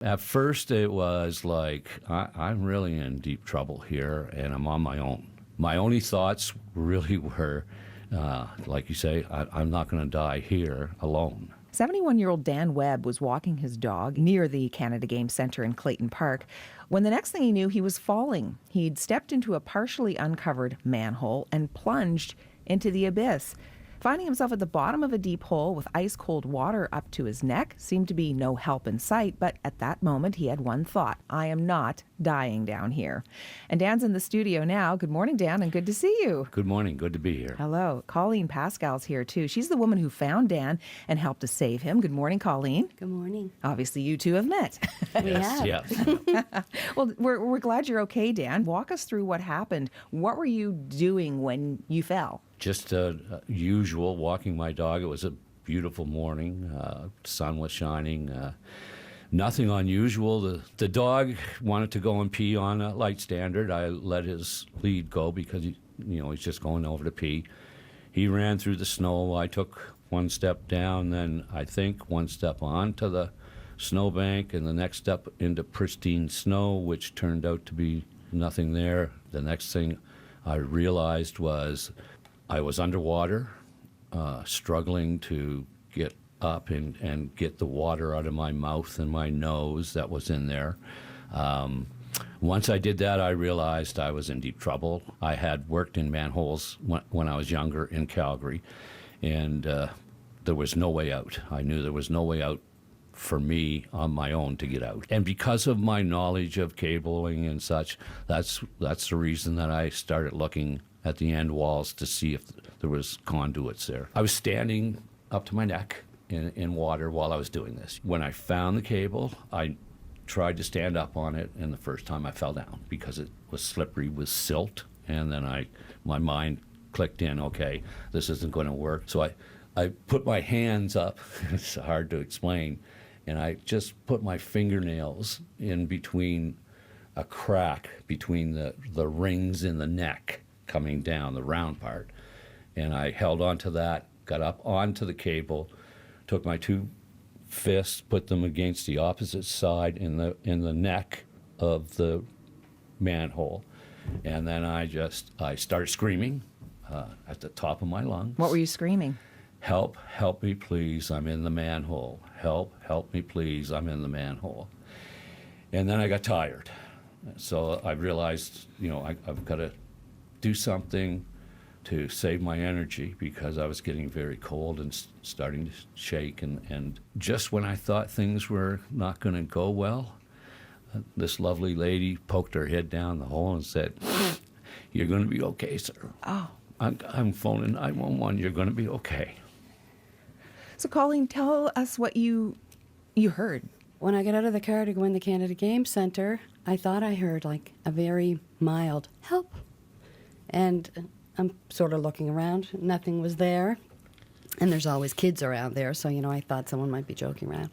At first, it was like, I'm really in deep trouble here, and I'm on my own. My only thoughts really were, like you say, I'm not going to die here alone. 71-year-old Dan Webb was walking his dog near the Canada Game Centre in Clayton Park when the next thing he knew, he was falling. He'd stepped into a partially uncovered manhole and plunged into the abyss. Finding himself at the bottom of a deep hole with ice-cold water up to his neck seemed to be no help in sight, but at that moment he had one thought: I am not dying down here. And Dan's in the studio now. Good morning, Dan, and good to see you. Good morning. Good to be here. Hello. Colleen Pascal's here, too. She's the woman who found Dan and helped to save him. Good morning, Colleen. Good morning. Obviously, you two have met. We have. Yes. Well, we're glad you're okay, Dan. Walk us through what happened. What were you doing when you fell? Just usual, walking my dog. It was a beautiful morning. Sun was shining. Nothing unusual. The dog wanted to go and pee on a light standard. I let his lead go because he's just going over to pee. He ran through the snow. I took one step down, then I think one step onto the snowbank, and the next step into pristine snow, which turned out to be nothing there. The next thing I realized was I was underwater, struggling to get up and get the water out of my mouth and my nose that was in there. Once I did that, I realized I was in deep trouble. I had worked in manholes when I was younger in Calgary, and there was no way out. I knew there was no way out for me on my own to get out. And because of my knowledge of cabling and such, that's the reason that I started looking at the end walls to see if there was conduits there. I was standing up to my neck in water while I was doing this. When I found the cable, I tried to stand up on it, and the first time I fell down because it was slippery with silt, and then my mind clicked in, okay, this isn't going to work. So I put my hands up, it's hard to explain, and I just put my fingernails in between a crack between the rings in the neck coming down, the round part. And I held on to that, got up onto the cable, took my two fists, put them against the opposite side in the neck of the manhole. And then I started screaming at the top of my lungs. What were you screaming? Help me please, I'm in the manhole. Help me please, I'm in the manhole. And then I got tired. So I realized, I've got to do something to save my energy because I was getting very cold and starting to shake. And just when I thought things were not going to go well, this lovely lady poked her head down the hole and said, "You're going to be okay, sir." Oh. I'm phoning 911. You're going to be okay. So, Colleen, tell us what you heard. When I got out of the car to go in the Canada Game Centre, I thought I heard like a very mild help. And I'm sort of looking around. Nothing was there. And there's always kids around there, so, I thought someone might be joking around.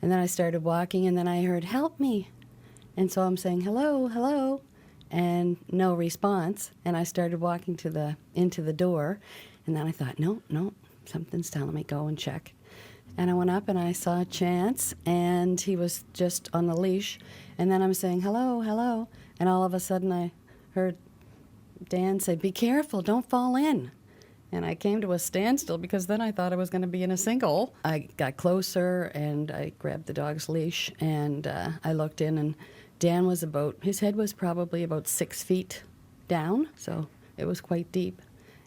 And then I started walking, and then I heard, "Help me." And so I'm saying, "Hello, hello," and no response. And I started walking into the door, and then I thought, no, something's telling me, go and check. And I went up, and I saw Chance, and he was just on the leash. And then I'm saying, "Hello, hello," and all of a sudden I heard Dan say, "Be careful, don't fall in." And I came to a standstill because then I thought I was going to be in a sinkhole. I got closer and I grabbed the dog's leash and I looked in, and Dan his head was probably about 6 feet down, so it was quite deep.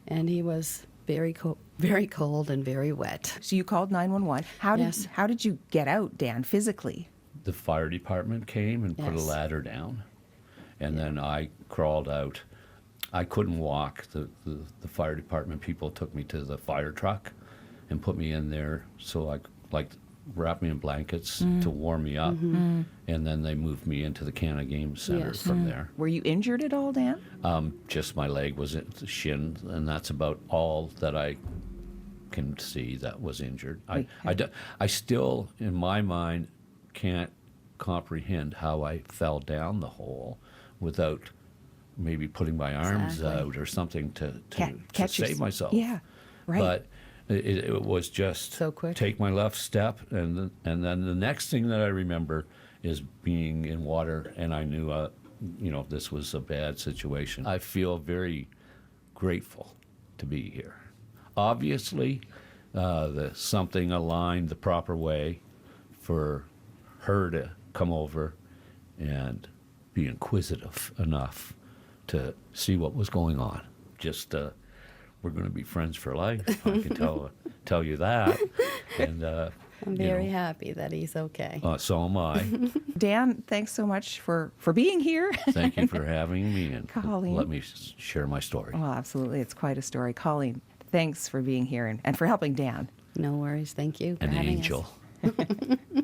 And he was very cold and very wet. So you called 911. Yes. How did you get out, Dan, physically? The fire department came and put a Yes. ladder down, and then I crawled out. I couldn't walk. The fire department people took me to the fire truck and put me in there, so I wrapped me in blankets to warm me up, and then they moved me into the Canada Game Centre Yes. from there. Were you injured at all, Dan? Just my leg was at the shin, and that's about all that I can see that was injured. I still, in my mind, can't comprehend how I fell down the hole without maybe putting my arms Exactly. out or something to Catch save myself. Yeah, right. But it was just So quick. take my left step, and then the next thing that I remember is being in water, and I knew, this was a bad situation. I feel very grateful to be here. Obviously, something aligned the proper way for her to come over and be inquisitive enough to see what was going on. Just, we're going to be friends for life. I can tell you that. And I'm very happy that he's okay. So am I. Dan, thanks so much for being here. Thank you for having me and Colleen. let me share my story. Well, absolutely. It's quite a story. Colleen, thanks for being here and for helping Dan. No worries. Thank you for An having angel. us.